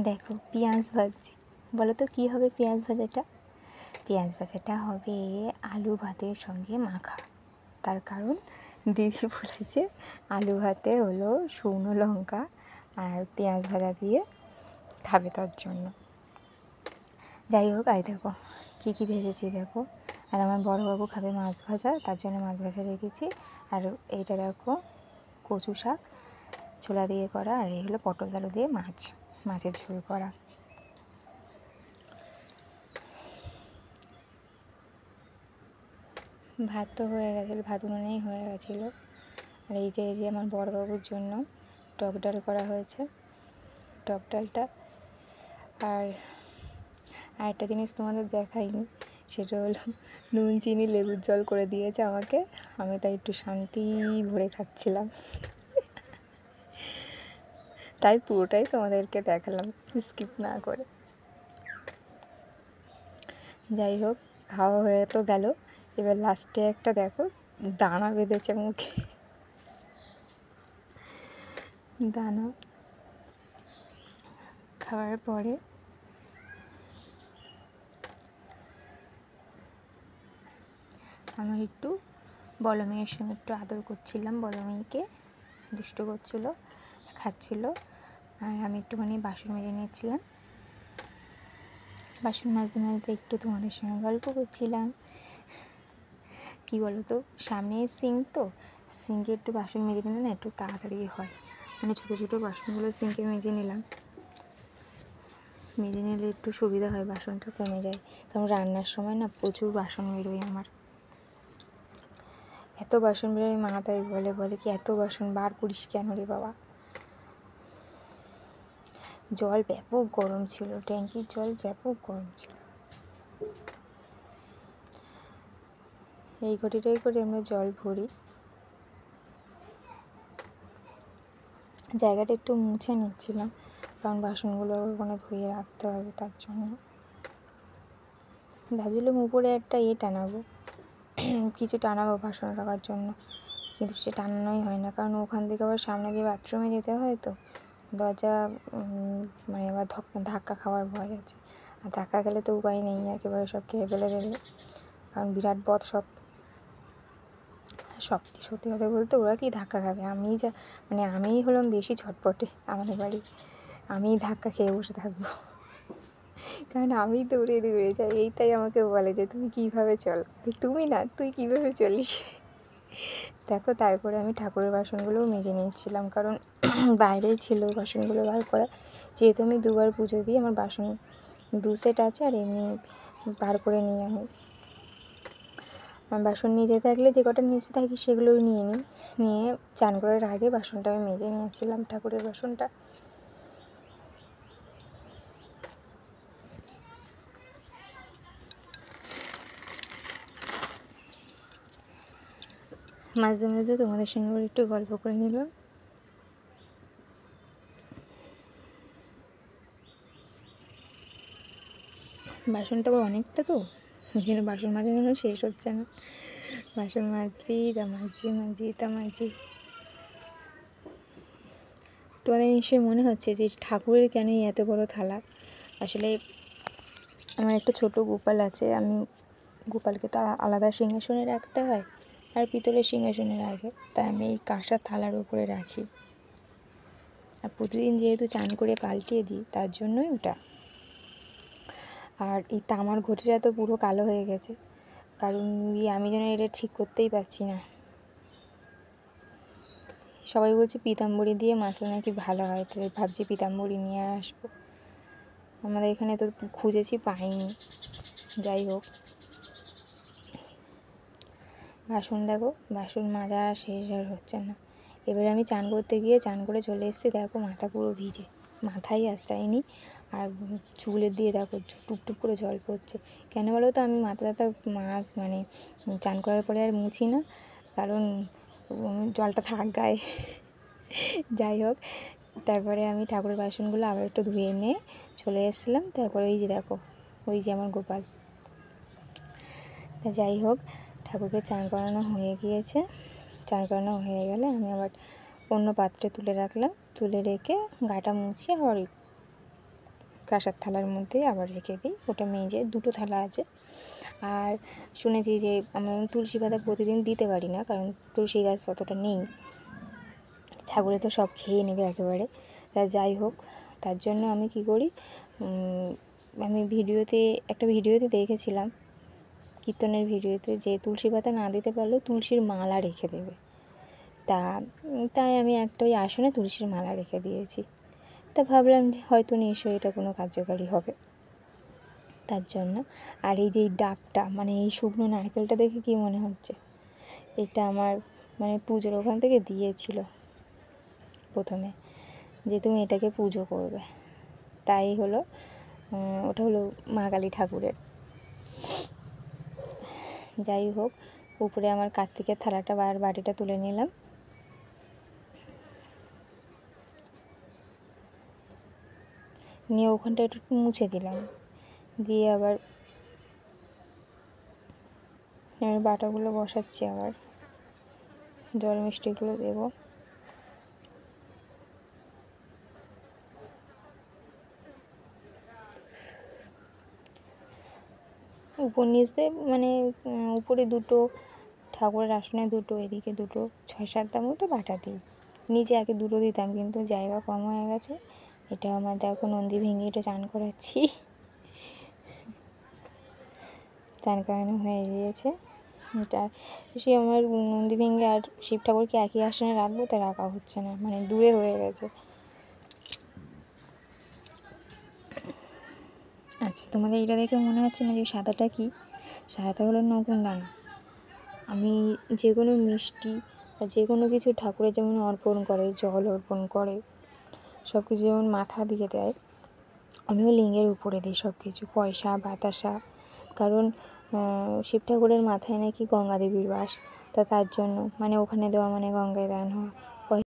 দেখো পেঁয়াজ ভাজছি। বলো তো কী হবে পেঁয়াজ ভাজাটা? পেঁয়াজ ভাজাটা হবে আলু ভাতের সঙ্গে মাখা। তার কারণ দিদি বলেছে আলু ভাতে হলো শুকনো লঙ্কা আর পেঁয়াজ ভাজা দিয়ে খাবে, তার জন্য। যাই হোক, আই দেখো কী কী ভেজেছি দেখো। আর আমার বড়োবাবু খাবে মাছ ভাজা, তার জন্য মাছ ভাজা রেখেছি। আর এইটা দেখো কচু শাক ছোলা দিয়ে করা, আর এই হলো পটল আলু দিয়ে মাছের ঝোল করা। ভাত তো হয়ে গেছিলো, ভাত উনুনেই হয়ে গেছিলো। আর এই যে আমার বড়বাবুর জন্য টক ডাল করা হয়েছে, টক ডালটা। আর আরেকটা জিনিস তোমাদের দেখাইনি, সেটা হলো নুন চিনি লেবুর জল করে দিয়েছে আমাকে। আমি তাই একটু শান্তি ভরে খাচ্ছিলাম, তাই পুরোটাই তোমাদেরকে দেখালাম স্কিপ না করে। যাই হোক, খাওয়া হয়ে তো গেল। এবার লাস্টে একটা দেখো দানা বেঁধেছে মুখে, দানা খাওয়ার পরে আমার একটু বড় মেয়ের সঙ্গে একটু আদর করছিলাম, বড় মেয়েকে দুষ্ট করছিল, খাচ্ছিল। আর আমি একটুখানি বাসন মেজে নিচ্ছিলাম। বাসন মাজতে মাজতে একটু তোমাদের সঙ্গে গল্প করছিলাম। কী বলো তো, সামনে সিঙ্ক, তো সিঙ্কে একটু বাসন মেজে নিলে না একটু তাড়াতাড়ি হয়। মানে ছোটো ছোটো বাসনগুলো সিঙ্কে মেজে নিলাম, মেজে নিলে একটু সুবিধা হয়, বাসনটা কমে যায়। কারণ রান্নার সময় না প্রচুর বাসন বেরোয় আমার, এত বাসন বেরোয়। মা তাই বলে কি এত বাসন বার করিস কেন রে বাবা। জল ব্যাপক গরম ছিল, ট্যাঙ্কির জল ব্যাপক গরম ছিল। এই ঘটিটাই করে আমরা জল ভরি। জায়গাটা একটু মুছে নিচ্ছিলাম, কারণ বাসনগুলো ওখানে ধুয়ে রাখতে হবে, তার জন্য। ভাবছিলাম উপরে একটা টানাবো, কিছু টানাবো বাসন রাখার জন্য, কিন্তু সে টানানোই হয় না। কারণ ওখান থেকে আবার সামনে দিয়ে বাথরুমে যেতে হয়, তো দরজা মানে আবার ধাক্কা খাওয়ার ভয় আছে। আর ধাক্কা খেলে তো উপায় নেই, একেবারে সব খেয়ে ফেলে দেবে, কারণ বিরাট বদ সব। সত্যি কথা বলতে ওরা কি ধাক্কা খাবে, আমিই হলাম বেশি ঝটপটে আমাদের বাড়ি। আমিই ধাক্কা খেয়ে বসে থাকবো, কারণ আমিই দৌড়ে যাই। এইটাই আমাকে বলে যে তুমি কীভাবে চল, তুমি না তুই কীভাবে চলিস। দেখো, তারপরে আমি ঠাকুরের বাসনগুলোও মেজে নিয়েছিলাম, কারণ বাইরেই ছিল বাসনগুলো বার করা। যেহেতু আমি দুবার পুজো দিই, আমার বাসন 2 সেট আছে, আর এমনি বার করে নিই আমি। বাসন নিজে থাকলে যে কটা নিচে থাকি সেগুলোই নিয়ে চান করার আগে বাসনটা আমি মেজে নিয়েছিলাম, ঠাকুরের বাসনটা। মাঝে মাঝে তোমাদের সঙ্গে আবার একটু গল্প করে নিলাম। বাসনটা আবার অনেকটা, তো এখানে বাসন মাঝে শেষ হচ্ছে না। বাসন মাজছি তোমাদের নিশ্চয়ই মনে হচ্ছে যে ঠাকুরের কেন এত বড় থালা। আসলে আমার একটা ছোট গোপাল আছে, আমি গোপালকে তো আলাদা সিংহাসনে রাখতে হয়, আর পিতলের সিংহাসনে রাখে, তাই আমি এই কাঁসার থালার উপরে রাখি। আর প্রতিদিন যেহেতু চান করে পাল্টিয়ে দিই, তার জন্যই ওটা। আর এই তামার ঘটিটা তো পুরো কালো হয়ে গেছে, কারণ আমি যেন এটা ঠিক করতেই পারছি না। সবাই বলছে পিতাম্বরী দিয়ে মাজলে নাকি ভালো হয়, তাই ভাবছি পিতাম্বরী নিয়ে আসবো। আমাদের এখানে তো খুঁজেছি, পাইনি। যাই হোক, বাসন দেখো, বাসন মাজা শেষ আর হচ্ছে না। এবারে আমি চান করতে গিয়ে চান করে চলে এসেছি, দেখো মাথা পুরো ভিজে, মাথায় আঁচড়াইনি। আর চুলের দিয়ে দেখো টুপটুপ করে জল পড়ছে। কেন বলো তো, আমি মাথা চান করার পরে আর মুছি না, কারণ জলটা থাক গায়ে। যাই হোক, তারপরে আমি ঠাকুরের বাসনগুলো আবার একটু ধুয়ে নিয়ে চলে এসেছিলাম। তারপরে ওই যে দেখো, ওই যে আমার গোপাল। যাই হোক, ঠাকুরকে চান করানো হয়ে গিয়েছে। চান করানো হয়ে গেলে আমি আবার অন্য পাত্রে তুলে রাখলাম, তুলে রেখে গাটা মুছিয়ে আবার কাঁসার থালার মধ্যে আবার রেখে দিই, ওটা মেজে। দুটো থালা আছে। আর শুনেছি যে আমি তুলসী পাতা প্রতিদিন দিতে পারি না, কারণ তুলসী গাছ অতটা নেই, ছাগলে তো সব খেয়ে নেবে একেবারে। তা যাই হোক, তার জন্য আমি কি করি, আমি একটা ভিডিওতে দেখেছিলাম, কীর্তনের ভিডিওতে, যে তুলসী পাতা না দিতে পারলেও তুলসীর মালা রেখে দেবে। তাই আমি একটা ওই আসনে তুলসীর মালা রেখে দিয়েছি। তা ভাবলাম হয়তো নিশ্চয়ই এটা কোনো কার্যকারী হবে, তার জন্য। আর এই যে ডাবটা, মানে এই শুকনো নারকেলটা দেখে কি মনে হচ্ছে, এটা আমার মানে পুজোর ওখান থেকে দিয়েছিল প্রথমে, যে তুমি এটাকে পুজো করবে। তাই হলো, ওটা হলো মা কালী ঠাকুরের। যাই হোক, উপরে আমার কার্তিকের থালাটা আর বাটিটা তুলে নিলাম। নিয়ে ওখানটা একটু মুছে দিলাম, দিয়ে আবার বাটাগুলো বসাচ্ছি, আবার জল মিষ্টিগুলো দেবো। উপর নিচ দিয়ে, মানে উপরে দুটো, ঠাকুরের আসনে দুটো, এদিকে দুটো, 6-7টা মতো বাটা দিই। নিচে আগে দুটো দিতাম, কিন্তু জায়গা কম হয়ে গেছে। এটা আমার দেখো নন্দী ভেঙে এটা চান করাচ্ছি, চান করানো হয়ে গিয়েছে। এটা সে আমার নন্দী ভেঙে আর শিব ঠাকুরকে একই আসনে রাখবো, তা রাখা হচ্ছে না, মানে দূরে হয়ে গেছে। আচ্ছা, তোমাদের এটা দেখে মনে হচ্ছে না যে সাদাটা কি? সাদাটা হলো নকুন দানা। আমি যে কোনো মিষ্টি বা যে কোনো কিছু ঠাকুরের যেমন অর্পণ করে, জল অর্পণ করে, সব কিছু যেমন মাথা দিয়ে দেয়, আমিও লিঙ্গের উপরে দিই সব কিছু, পয়সা, বাতাসা। কারণ শিব ঠাকুরের মাথায় নাকি গঙ্গা দেবীর বাস, তার জন্য মানে ওখানে দেওয়া মানে গঙ্গায় দান হওয়া।